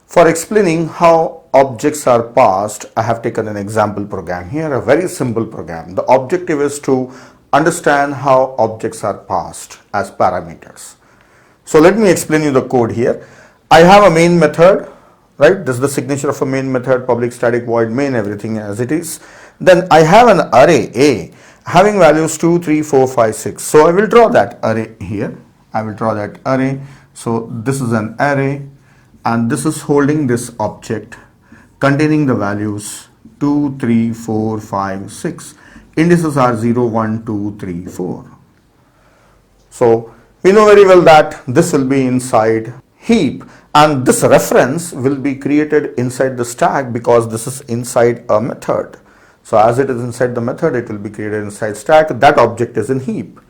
For explaining how objects are passed, I have taken an example program here, a very simple program. The objective is to understand how objects are passed as parameters. So let me explain you the code here. I have a main method, right? This is the signature of a main method, public static void main, everything as it is. Then I have an array A having values 2, 3, 4, 5, 6. So I will draw that array here. I will draw that array. So this is an array and this is holding this object containing the values 2, 3, 4, 5, 6. Indices are 0, 1, 2, 3, 4. So we know very well that this will be inside heap and this reference will be created inside the stack because this is inside a method. So as it is inside the method, it will be created inside stack. That object is in heap.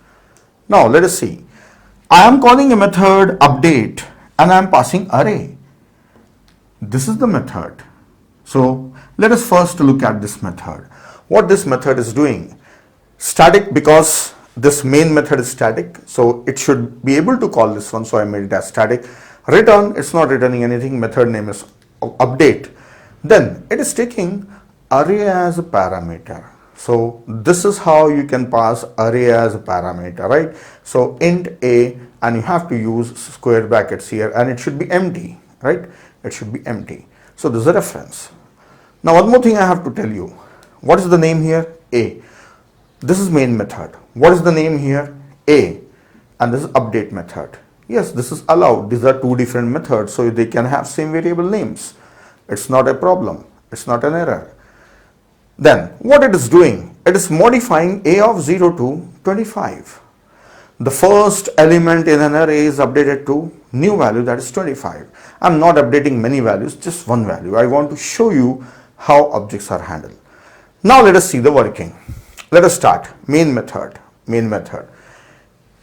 Now let us see. I am calling a method update and I am passing array. This is the method. So let us first look at this method. What this method is doing. Static, because this main method is static, so it should be able to call this one, so I made it as static. Return, it's not returning anything, method name is update. Then it is taking array as a parameter. So this is how you can pass array as a parameter, right? So int a, and you have to use square brackets here and it should be empty, right? It should be empty. So this is a reference. Now one more thing I have to tell you. What is the name here? A. This is main method. What is the name here? A. And this is update method. Yes, this is allowed. These are two different methods, so they can have same variable names. It's not a problem. It's not an error. Then what it is doing? It is modifying a of 0 to 25. The first element in an array is updated to new value, that is 25. I'm not updating many values, just one value. I want to show you how objects are handled. Now let us see the working. Let us start. Main method. Main method.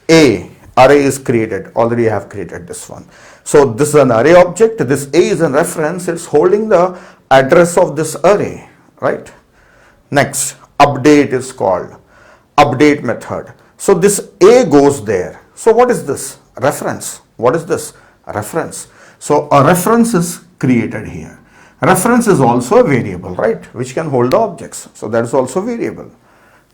A. Array is created. Already I have created this one. So this is an array object. This A is a reference. It's holding the address of this array, right? Next, update is called. Update method. So this A goes there. So what is this? Reference. What is this? Reference. So a reference is created here. Reference is also a variable, right? Which can hold the objects. So that is also variable.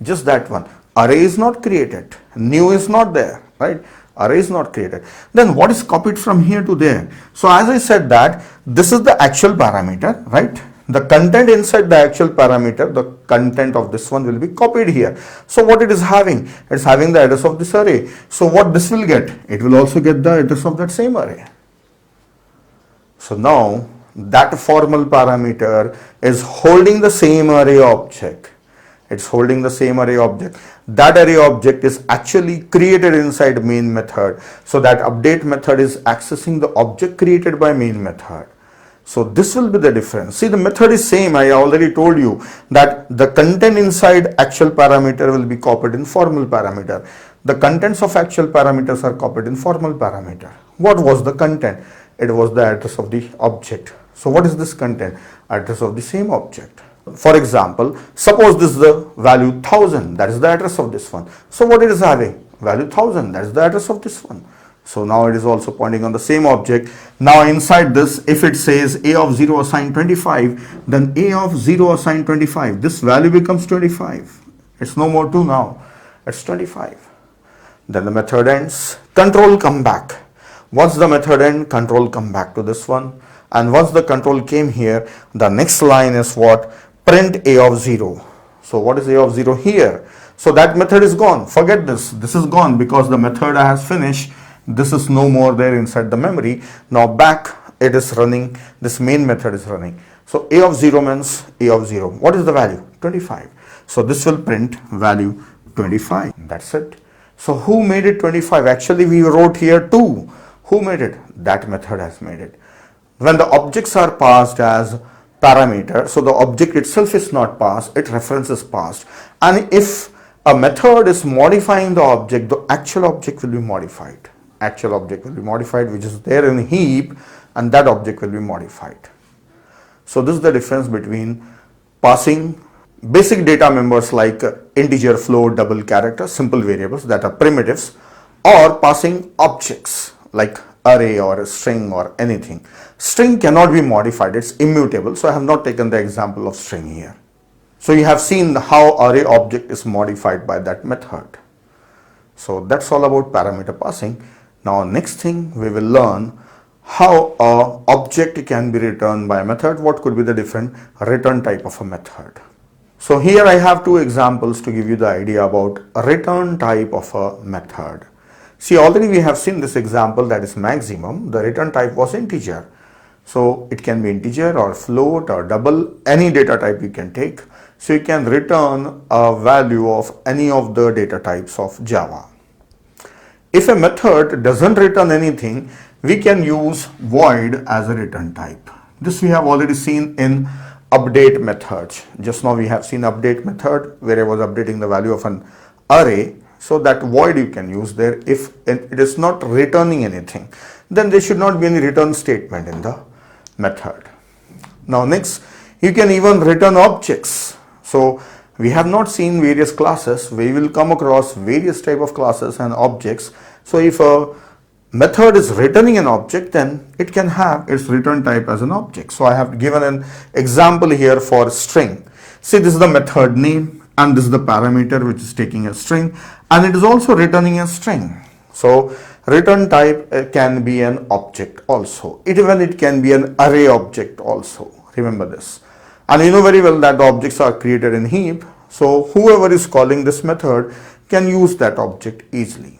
Just that one. Array is not created. New is not there, right? Array is not created. Then what is copied from here to there? So as I said that this is the actual parameter, right? The content inside the actual parameter, the content of this one will be copied here. So what it is having? It's having the address of this array. So what this will get? It will also get the address of that same array. So now that formal parameter is holding the same array object. It's holding the same array object. That array object is actually created inside main method. So that update method is accessing the object created by main method. So this will be the difference. See, the method is same. I already told you that the content inside actual parameter will be copied in formal parameter. The contents of actual parameters are copied in formal parameter. What was the content? It was the address of the object. So what is this content? Address of the same object. For example, suppose this is the value 1000, that is the address of this one. So what it is having? Value 1000, that is the address of this one. So now it is also pointing on the same object. Now inside this, if it says a of 0 assigned 25, then a of 0 assigned 25, this value becomes 25. It's no more 2 now, it's 25. Then the method ends, control come back. Once the method end, control come back to this one. And once the control came here, the next line is what? Print a of 0. So what is a of 0 here? So that method is gone. Forget this. This is gone because the method has finished. This is no more there inside the memory. Now back it is running. This main method is running. So a of 0 means a of 0. What is the value? 25. So this will print value 25. That's it. So who made it 25? Actually we wrote here 2. Who made it? That method has made it. When the objects are passed as parameter, so the object itself is not passed, its reference is passed. And if a method is modifying the object, the actual object will be modified. Actual object will be modified, which is there in a heap, and that object will be modified. So this is the difference between passing basic data members like integer, float, double character, simple variables that are primitives, or passing objects like array or a string or anything. String cannot be modified, it's immutable, so I have not taken the example of string here. So you have seen how array object is modified by that method. So that's all about parameter passing. Now next thing we will learn how a object can be returned by a method, what could be the different return type of a method. So here I have two examples to give you the idea about a return type of a method. See, already we have seen this example, that is maximum. The return type was integer. So it can be integer or float or double, any data type you can take. So you can return a value of any of the data types of Java. If a method doesn't return anything, we can use void as a return type. This we have already seen in update methods. Just now we have seen update method where I was updating the value of an array. So that void you can use there. If it is not returning anything, then there should not be any return statement in the method. Now next, you can even return objects. So we have not seen various classes. We will come across various type of classes and objects. So if a method is returning an object, then it can have its return type as an object. So I have given an example here for string. See, this is the method name and this is the parameter which is taking a string, and it is also returning a string. So return type can be an object also. Even it can be an array object also. Remember this. And you know very well that the objects are created in heap. So whoever is calling this method can use that object easily.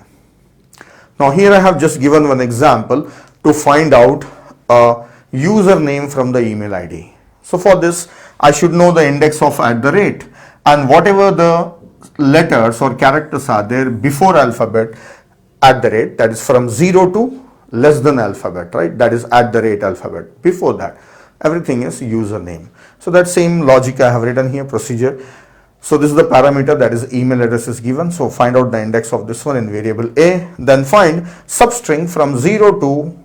Now here I have just given one example to find out a username from the email ID. So for this I should know the index of @ and whatever the letters or characters are there before alphabet @, that is from 0 to less than alphabet, right? That is @ alphabet. Before that, everything is username. So that same logic I have written here, procedure. So this is the parameter, that is email address is given. So find out the index of this one in variable a, then find substring from 0 to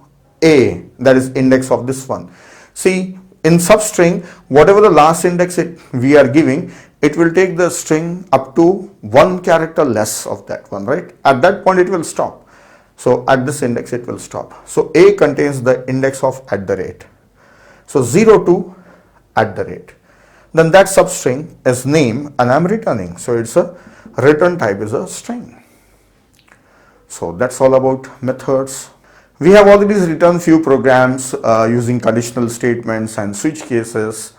a, that is index of this one. See, in substring, whatever the last index we are giving, it will take the string up to one character less of that one, right? At that point it will stop. So at this index it will stop. So a contains the index of @. So 0 to @. Then that substring is name and I'm returning. So it's a return type is a string. So that's all about methods. We have already written few programs using conditional statements and switch cases,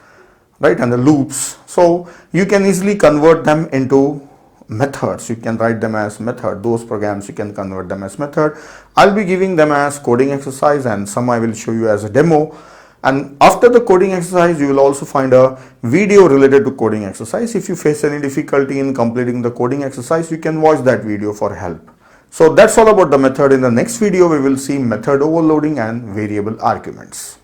right, and the loops. So you can easily convert them into methods. You can write them as method. Those programs you can convert them as method. I'll be giving them as coding exercise and some I will show you as a demo. And after the coding exercise, you will also find a video related to coding exercise. If you face any difficulty in completing the coding exercise, you can watch that video for help. So that's all about the method. In the next video, we will see method overloading and variable arguments.